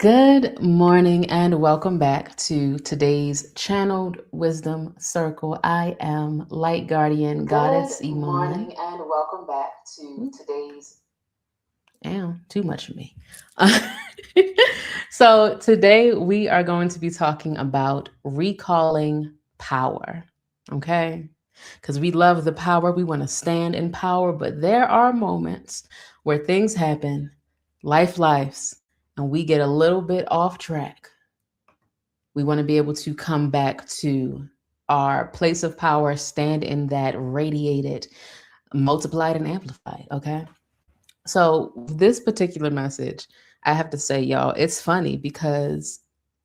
Good morning and welcome back to today's Channeled Wisdom Circle. I am Light Guardian Goddess Good Iman. morning and welcome back to today's. Too much for me. So today we are going to be talking about recalling power. Okay? Because we love the power, we want to stand in power, but there are moments where things happen, lives, and we get a little bit off track. We want to be able to come back to our place of power, stand in that, radiated, multiplied, and amplified. Okay. So, this particular message, I have to say, y'all, it's funny because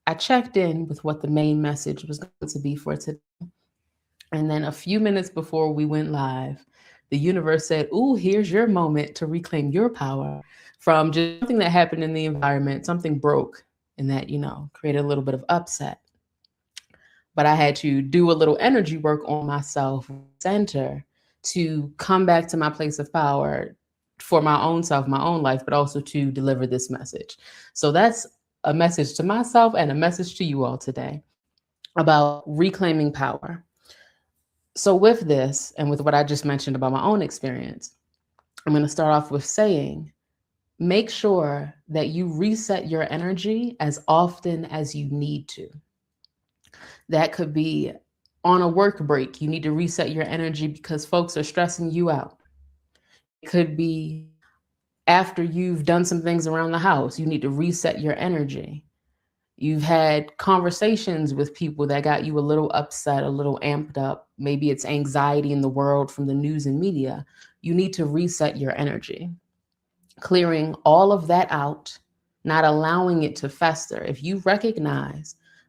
I checked in with what the main message was going to be for today. And then a few minutes before we went live, the universe said, "Ooh, here's your moment to reclaim your power from just something that happened in the environment, something broke, and that, created a little bit of upset." But I had to do a little energy work on myself, center, to come back to my place of power for my own self, my own life, but also to deliver this message. So that's a message to myself and a message to you all today about reclaiming power. So, with this and with what I just mentioned about my own experience, I'm going to start off with saying make sure that you reset your energy as often as you need to. That could be on a work break. You need to reset your energy because folks are stressing you out. It could be after you've done some things around the house. You need to reset your energy. You've had conversations with people that got you a little upset, a little amped up. Maybe it's anxiety in the world from the news and media. You need to reset your energy, clearing all of that out, not allowing it to fester.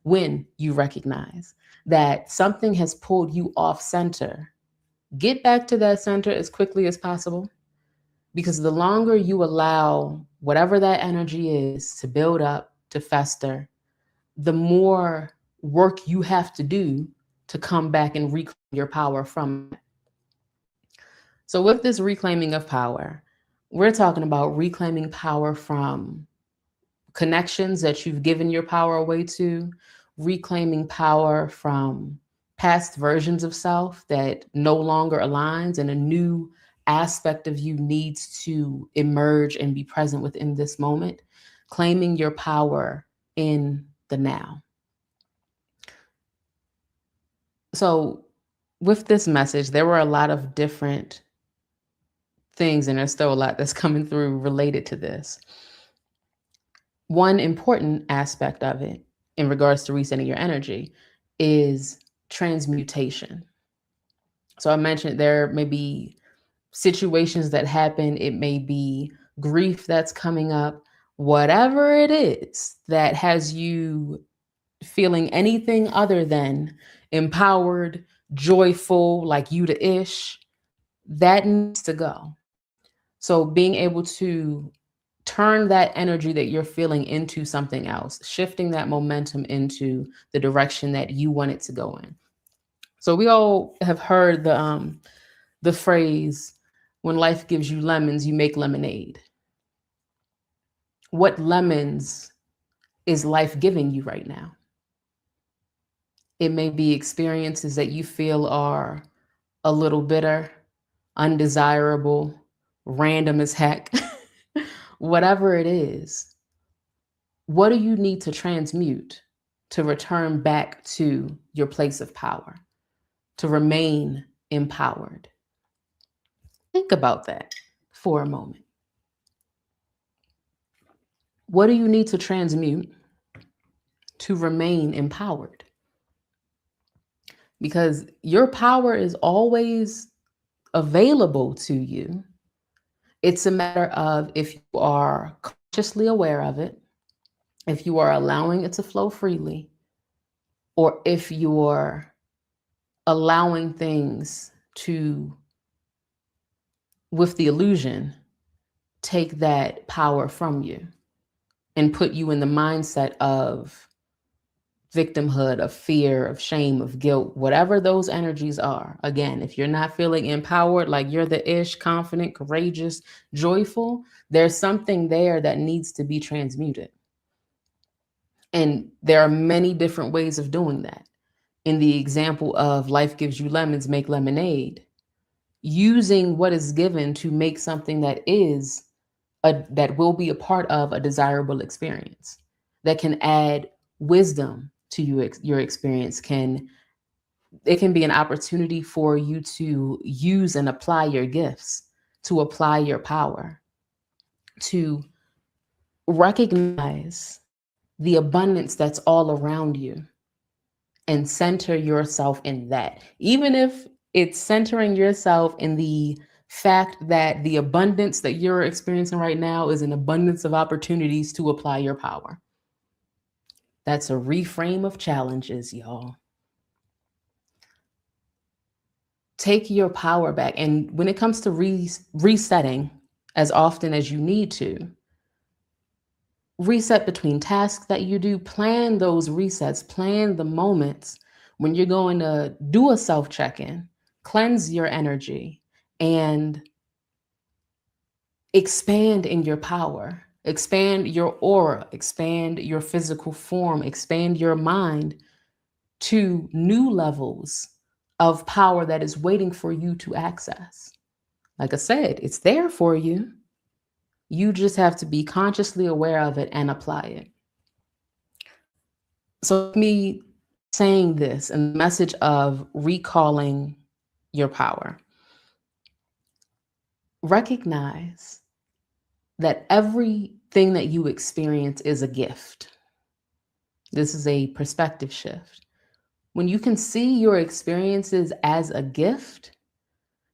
When you recognize that something has pulled you off center, get back to that center as quickly as possible, because the longer you allow whatever that energy is to build up, to fester, the more work you have to do to come back and reclaim your power from it. So, with this reclaiming of power, we're talking about reclaiming power from connections that you've given your power away to, reclaiming power from past versions of self that no longer aligns, and a new aspect of you needs to emerge and be present within this moment, claiming your power in the now. So, with this message, there were a lot of different things, and there's still a lot that's coming through related to this. One important aspect of it, in regards to resetting your energy, is transmutation. So, I mentioned there may be situations that happen, it may be grief that's coming up, whatever it is that has you feeling anything other than empowered, joyful, like you to ish, that needs to go. So being able to turn that energy that you're feeling into something else, shifting that momentum into the direction that you want it to go in. So we all have heard the phrase, when life gives you lemons, you make lemonade. What lemons is life giving you right now? It may be experiences that you feel are a little bitter, undesirable, random as heck. Whatever it is, what do you need to transmute to return back to your place of power, to remain empowered? Think about that for a moment. What do you need to transmute to remain empowered? Because your power is always available to you. It's a matter of if you are consciously aware of it, if you are allowing it to flow freely, or if you're allowing things to, with the illusion, take that power from you and put you in the mindset of victimhood, of fear, of shame, of guilt, whatever those energies are. Again, if you're not feeling empowered, like you're the ish, confident, courageous, joyful, there's something there that needs to be transmuted. And there are many different ways of doing that. In the example of life gives you lemons, make lemonade, using what is given to make something that will be a part of a desirable experience, that can add wisdom to your experience. It can be an opportunity for you to use and apply your gifts, to apply your power, to recognize the abundance that's all around you and center yourself in that. Even if it's centering yourself in the fact that the abundance that you're experiencing right now is an abundance of opportunities to apply your power. That's a reframe of challenges, y'all. Take your power back. And when it comes to resetting, as often as you need to, reset between tasks that you do, plan those resets, plan the moments when you're going to do a self check-in, cleanse your energy, and expand in your power, expand your aura, expand your physical form, expand your mind to new levels of power that is waiting for you to access. Like I said, it's there for you. You just have to be consciously aware of it and apply it. So, me saying this and the message of recalling your power, recognize that everything that you experience is a gift. This is a perspective shift. When you can see your experiences as a gift,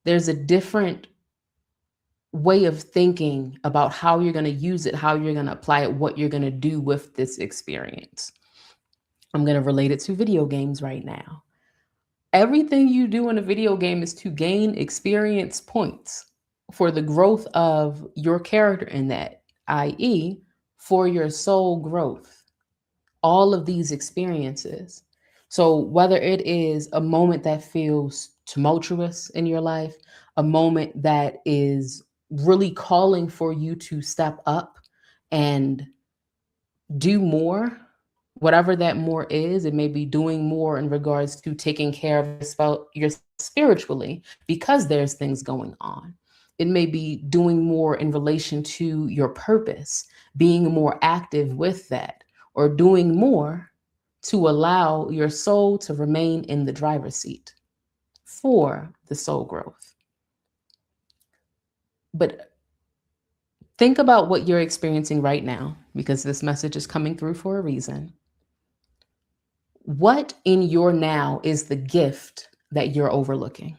there's a different way of thinking about how you're going to use it, how you're going to apply it, what you're going to do with this experience. I'm going to relate it to video games right now. Everything you do in a video game is to gain experience points for the growth of your character in that, i.e., for your soul growth. All of these experiences. So, whether it is a moment that feels tumultuous in your life, a moment that is really calling for you to step up and do more, whatever that more is, it may be doing more in regards to taking care of yourself spiritually because there's things going on. It may be doing more in relation to your purpose, being more active with that, or doing more to allow your soul to remain in the driver's seat for the soul growth. But think about what you're experiencing right now, because this message is coming through for a reason. What in your now is the gift that you're overlooking?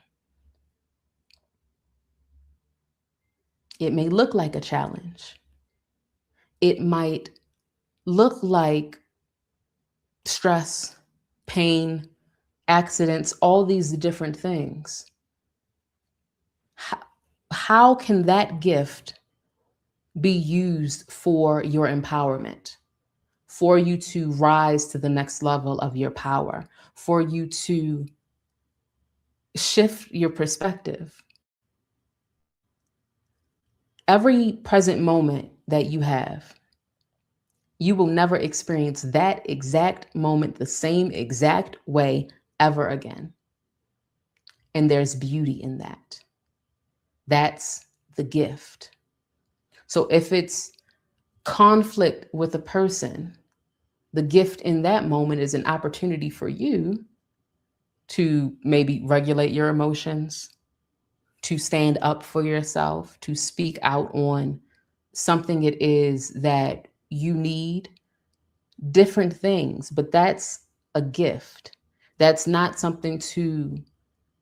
It may look like a challenge. It might look like stress, pain, accidents, all these different things. How can that gift be used for your empowerment, for you to rise to the next level of your power, for you to shift your perspective? Every present moment that you have, you will never experience that exact moment the same exact way ever again. And there's beauty in that. That's the gift. So if it's conflict with a person, the gift in that moment is an opportunity for you to maybe regulate your emotions, to stand up for yourself, to speak out on something it is that you need, different things. But that's a gift. That's not something to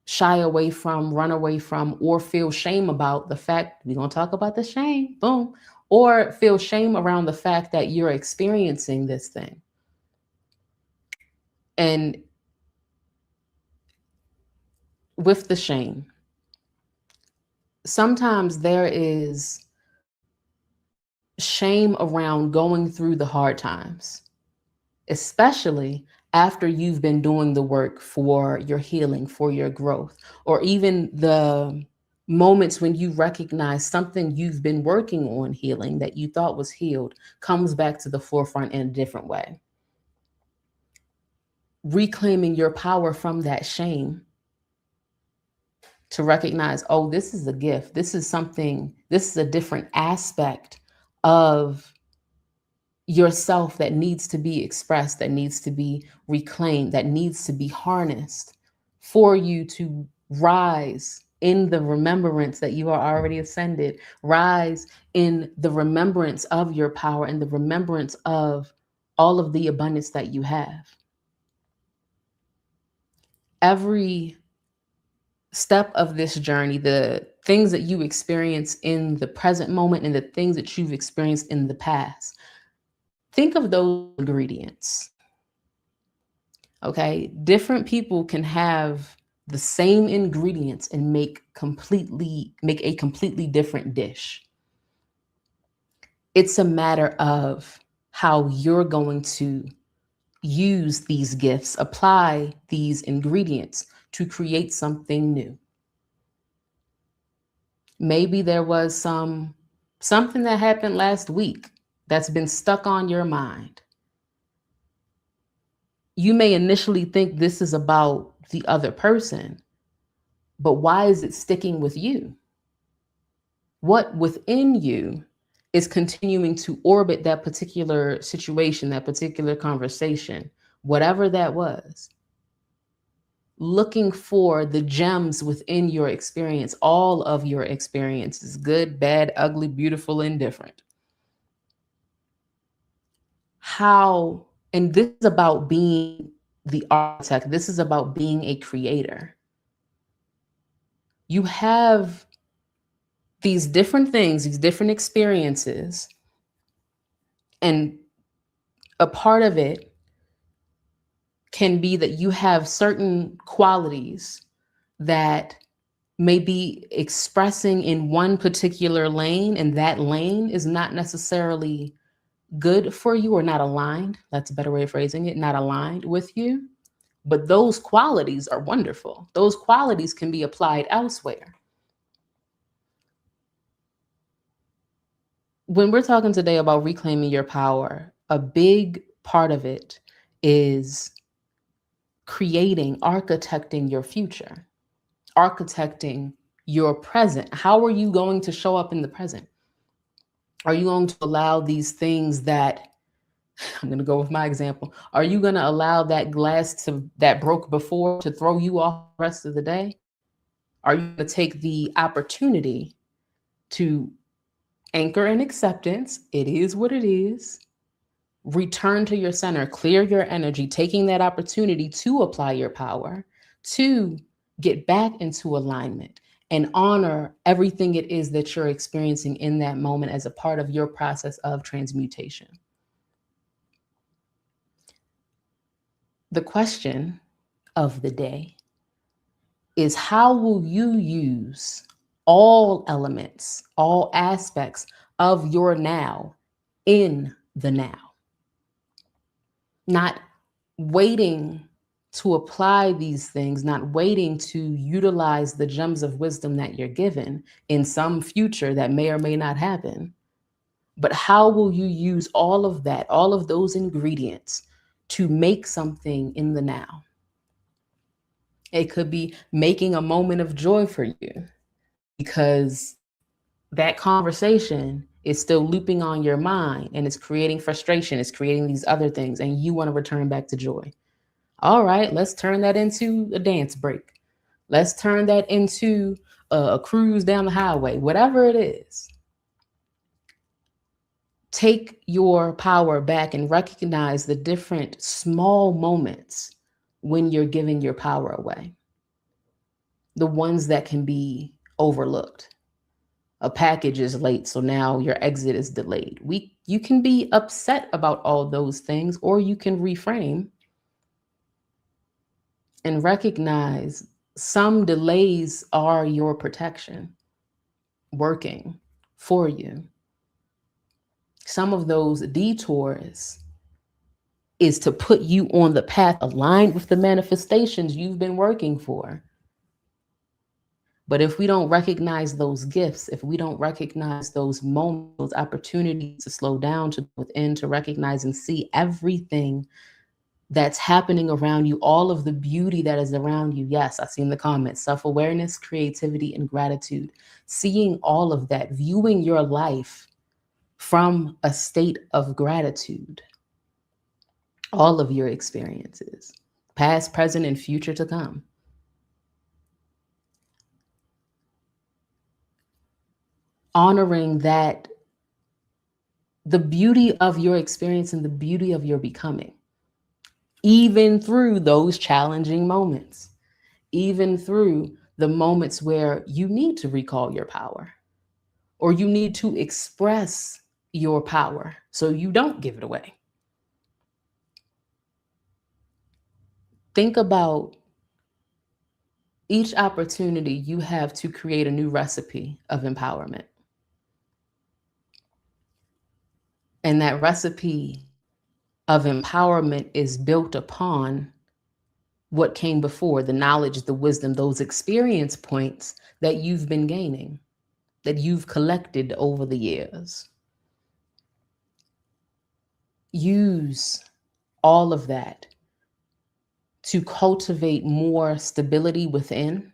shy away from, run away from, or feel shame about the fact, we're going to talk about the shame, boom, or feel shame around the fact that you're experiencing this thing. And with the shame, sometimes there is shame around going through the hard times, especially after you've been doing the work for your healing, for your growth, or even the moments when you recognize something you've been working on healing that you thought was healed comes back to the forefront in a different way. reclaiming your power from that shame to recognize, oh, this is a gift. This is something, this is a different aspect of yourself that needs to be expressed, that needs to be reclaimed, that needs to be harnessed for you to rise in the remembrance that you are already ascended, rise in the remembrance of your power and the remembrance of all of the abundance that you have. Every step of this journey, the things that you experience in the present moment and the things that you've experienced in the past, think of those ingredients. Okay, different people can have the same ingredients and make a completely different dish. It's a matter of how you're going to use these gifts, apply these ingredients to create something new. Maybe there was something that happened last week that's been stuck on your mind. You may initially think this is about the other person, but why is it sticking with you? What within you is continuing to orbit that particular situation, that particular conversation, whatever that was? Looking for the gems within your experience, all of your experiences, good, bad, ugly, beautiful, indifferent. How, and this is about being the architect, this is about being a creator. You have these different things, these different experiences, and a part of it can be that you have certain qualities that may be expressing in one particular lane, and that lane is not necessarily good for you or not aligned. That's a better way of phrasing it, not aligned with you. But those qualities are wonderful. Those qualities can be applied elsewhere. When we're talking today about reclaiming your power, a big part of it is creating, architecting your future, architecting your present. How are you going to show up in the present? Are you going to allow these things that, I'm going to go with my example, are you going to allow that glass that broke before to throw you off the rest of the day? Are you going to take the opportunity to anchor in acceptance? It is what it is. Return to your center, clear your energy, taking that opportunity to apply your power, to get back into alignment and honor everything it is that you're experiencing in that moment as a part of your process of transmutation. The question of the day is, how will you use all elements, all aspects of your now in the now? Not waiting to apply these things, not waiting to utilize the gems of wisdom that you're given in some future that may or may not happen. But how will you use all of that, all of those ingredients to make something in the now? It could be making a moment of joy for you because that conversation is still looping on your mind and it's creating frustration, it's creating these other things, and you want to return back to joy. All right, let's turn that into a dance break. Let's turn that into a cruise down the highway, whatever it is. Take your power back and recognize the different small moments when you're giving your power away. The ones that can be overlooked. A package is late, so now your exit is delayed. You can be upset about all those things, or you can reframe and recognize some delays are your protection working for you. Some of those detours is to put you on the path aligned with the manifestations you've been working for. But if we don't recognize those gifts, if we don't recognize those moments, those opportunities to slow down, to go within, to recognize and see everything that's happening around you, all of the beauty that is around you. Yes, I see in the comments, self-awareness, creativity, and gratitude. Seeing all of that, viewing your life from a state of gratitude, all of your experiences, past, present, and future to come. Honoring that, the beauty of your experience and the beauty of your becoming, even through those challenging moments, even through the moments where you need to recall your power or you need to express your power so you don't give it away. Think about each opportunity you have to create a new recipe of empowerment. And that recipe of empowerment is built upon what came before, the knowledge, the wisdom, those experience points that you've been gaining, that you've collected over the years. Use all of that to cultivate more stability within,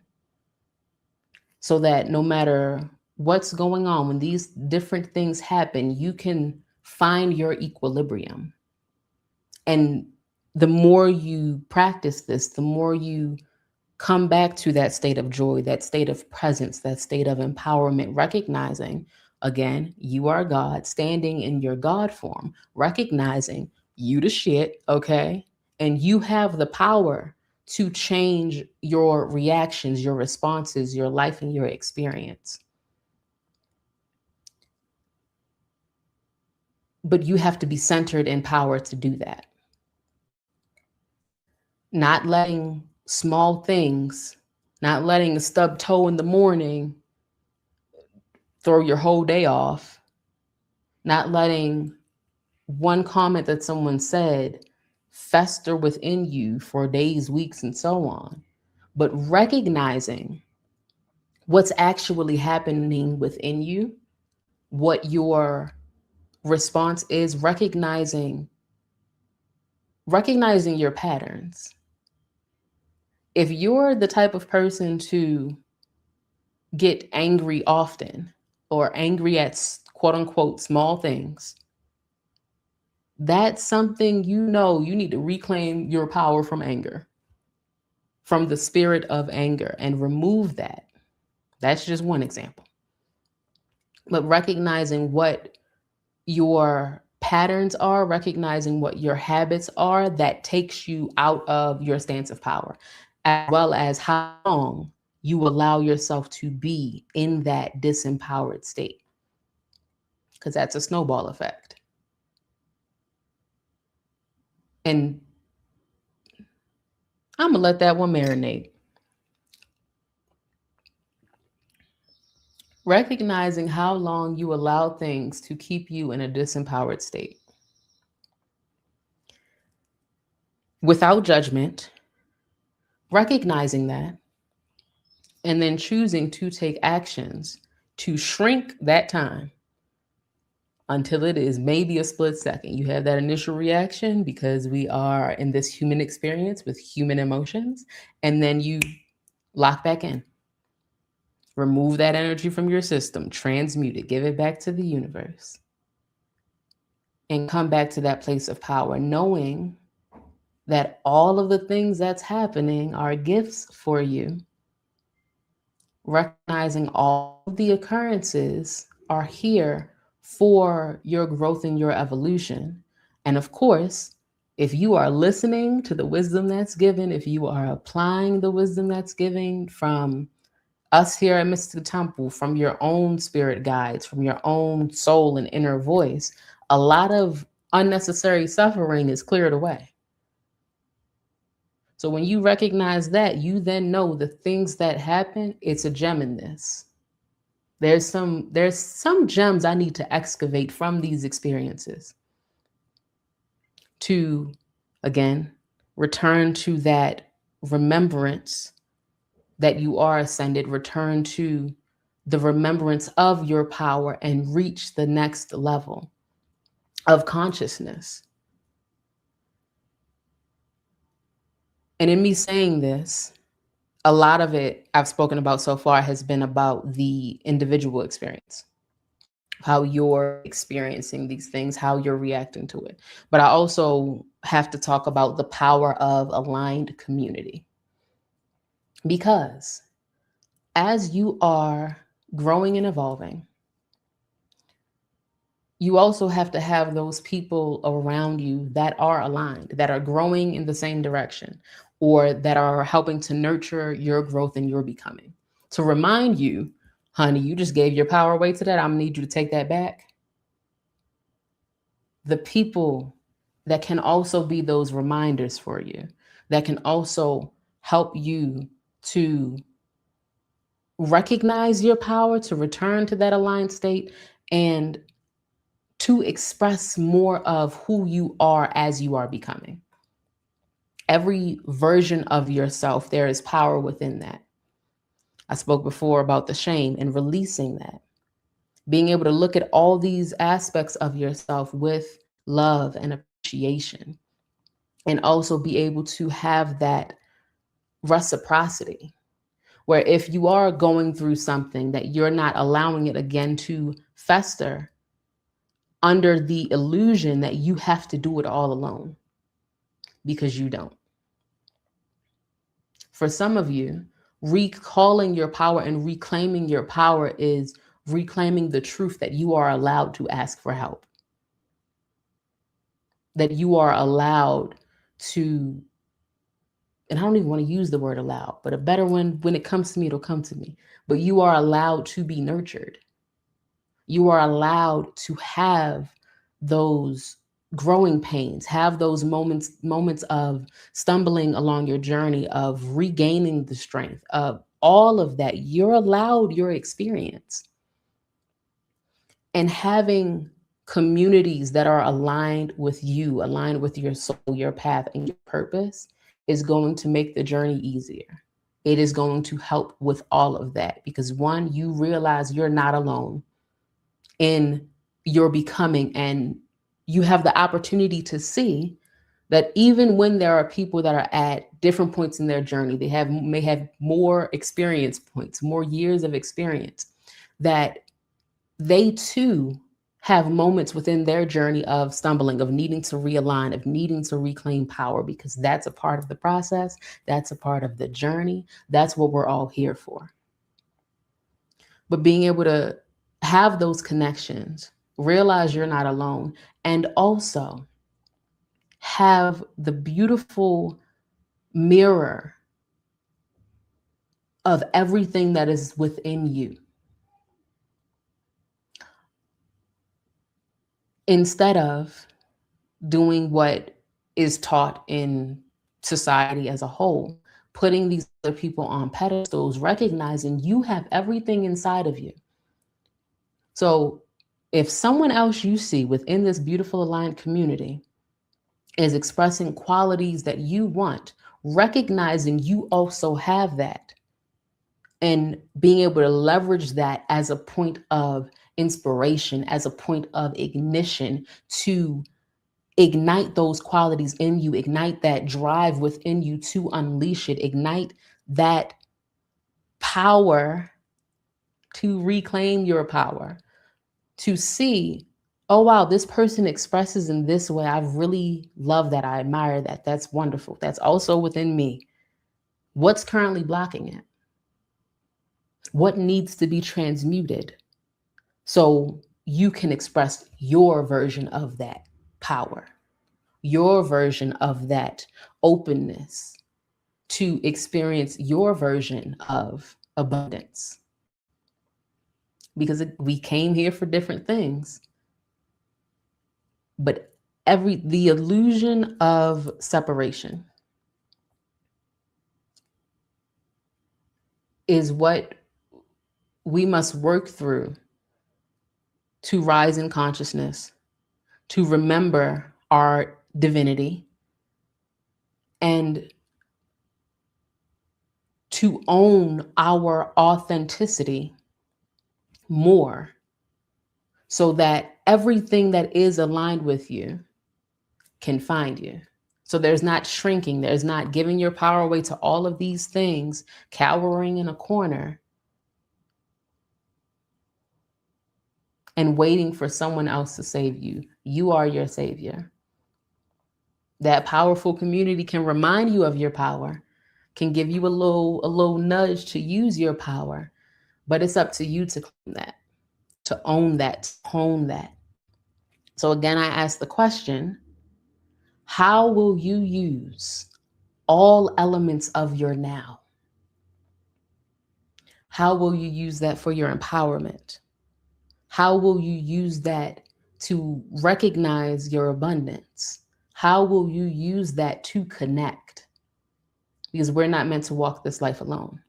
so that no matter what's going on, when these different things happen, you can find your equilibrium. And the more you practice this, the more you come back to that state of joy, that state of presence, that state of empowerment, recognizing, again, you are God, standing in your God form, recognizing you the shit, okay? And you have the power to change your reactions, your responses, your life, and your experience. But you have to be centered in power to do that. Not letting small things, not letting a stub toe in the morning throw your whole day off, not letting one comment that someone said fester within you for days, weeks, and so on, but recognizing what's actually happening within you, what your response is, recognizing your patterns. If you're the type of person to get angry often or angry at quote unquote small things, that's something you know you need to reclaim your power from anger, from the spirit of anger, and remove that. That's just one example. But recognizing what your patterns are, recognizing what your habits are that takes you out of your stance of power, as well as how long you allow yourself to be in that disempowered state, because that's a snowball effect. And I'm gonna let that one marinate. Recognizing how long you allow things to keep you in a disempowered state. Without judgment, recognizing that, and then choosing to take actions to shrink that time until it is maybe a split second. You have that initial reaction because we are in this human experience with human emotions, and then you lock back in. Remove that energy from your system, transmute it, give it back to the universe, and come back to that place of power, knowing that all of the things that's happening are gifts for you. Recognizing all of the occurrences are here for your growth and your evolution. And of course, if you are listening to the wisdom that's given, if you are applying the wisdom that's given from us here at Mystic Temple, from your own spirit guides, from your own soul and inner voice, a lot of unnecessary suffering is cleared away. So when you recognize that, you then know the things that happen, it's a gem in this. There's some gems I need to excavate from these experiences to, again, return to that remembrance that you are ascended, return to the remembrance of your power, and reach the next level of consciousness. And in me saying this, a lot of it I've spoken about so far has been about the individual experience, how you're experiencing these things, how you're reacting to it. But I also have to talk about the power of aligned community. Because as you are growing and evolving, you also have to have those people around you that are aligned, that are growing in the same direction, or that are helping to nurture your growth and your becoming. To remind you, honey, you just gave your power away to that. I'm gonna need you to take that back. The people that can also be those reminders for you, that can also help you to recognize your power, to return to that aligned state, and to express more of who you are as you are becoming. Every version of yourself, there is power within that. I spoke before about the shame and releasing that, being able to look at all these aspects of yourself with love and appreciation, and also be able to have that reciprocity where if you are going through something, that you're not allowing it again to fester under the illusion that you have to do it all alone, because you don't. For some of you, recalling your power and reclaiming your power is reclaiming the truth that you are allowed to ask for help, that you are allowed to, and I don't even want to use the word allowed, but a better one, when it comes to me, it'll come to me. But you are allowed to be nurtured. You are allowed to have those growing pains, have those moments of stumbling along your journey, of regaining the strength, of all of that. You're allowed your experience. And having communities that are aligned with you, aligned with your soul, your path, and your purpose is going to make the journey easier. It is going to help with all of that because, one, you realize you're not alone in your becoming, and you have the opportunity to see that even when there are people that are at different points in their journey, they may have more experience points, more years of experience, that they too have moments within their journey of stumbling, of needing to realign, of needing to reclaim power, because that's a part of the process. That's a part of the journey. That's what we're all here for. But being able to have those connections, realize you're not alone, and also have the beautiful mirror of everything that is within you, instead of doing what is taught in society as a whole, putting these other people on pedestals, recognizing you have everything inside of you. So if someone else you see within this beautiful aligned community is expressing qualities that you want, recognizing you also have that and being able to leverage that as a point of inspiration, as a point of ignition to ignite those qualities in you, ignite that drive within you to unleash it, ignite that power to reclaim your power, to see, oh, wow, this person expresses in this way. I really love that. I admire that. That's wonderful. That's also within me. What's currently blocking it? What needs to be transmuted so you can express your version of that power, your version of that openness to experience your version of abundance? Because we came here for different things, but the illusion of separation is what we must work through to rise in consciousness, to remember our divinity, and to own our authenticity more, so that everything that is aligned with you can find you. So there's not shrinking, there's not giving your power away to all of these things, cowering in a corner and waiting for someone else to save you. You are your savior. That powerful community can remind you of your power, can give you a little nudge to use your power, but it's up to you to claim that, to own that, to hone that. So again, I ask the question, how will you use all elements of your now? How will you use that for your empowerment? How will you use that to recognize your abundance? How will you use that to connect? Because we're not meant to walk this life alone.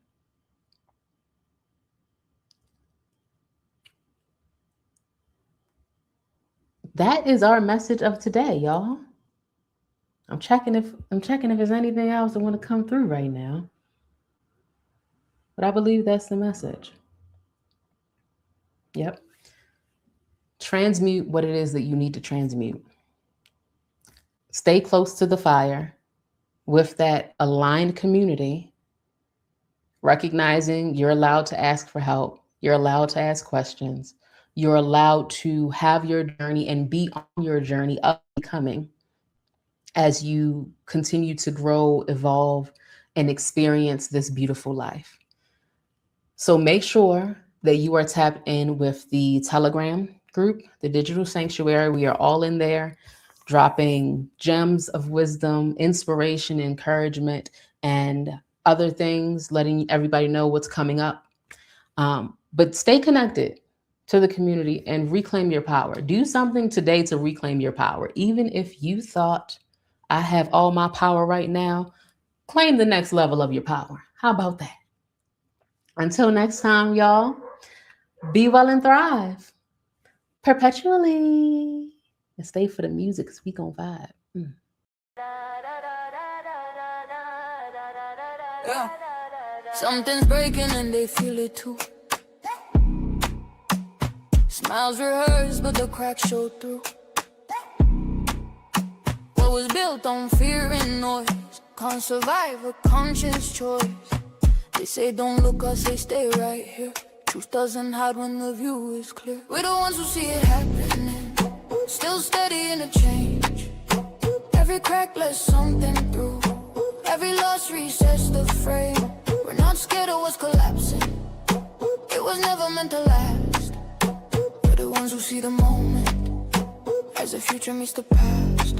That is our message of today, y'all. I'm checking if there's anything else that want to come through right now. But I believe that's the message. Yep. Transmute what it is that you need to transmute. Stay close to the fire with that aligned community, recognizing you're allowed to ask for help. You're allowed to ask questions. You're allowed to have your journey and be on your journey of becoming as you continue to grow, evolve, and experience this beautiful life. So make sure that you are tapped in with the Telegram group, the Digital Sanctuary. We are all in there dropping gems of wisdom, inspiration, encouragement, and other things, letting everybody know what's coming up. But stay connected to the community and reclaim your power. Do something today to reclaim your power. Even if you thought, I have all my power right now, claim the next level of your power. How about that? Until next time, y'all, be well and thrive perpetually. And stay for the music because we gon' vibe. Yeah. Something's breaking and they feel it too. Smiles rehearsed, but the cracks show through. What was built on fear and noise can't survive a conscious choice. They say don't look, I say stay right here. Truth doesn't hide when the view is clear. We're the ones who see it happening, still steady in the change. Every crack lets something through. Every loss resets the frame. We're not scared of what's collapsing. It was never meant to last. We're the ones who see the moment as the future meets the past.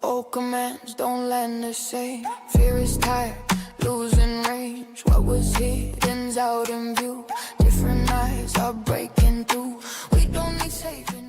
Old commands don't land the same. Fear is tired, losing range. What was hidden's out in view. Different eyes are breaking through. We don't need saving.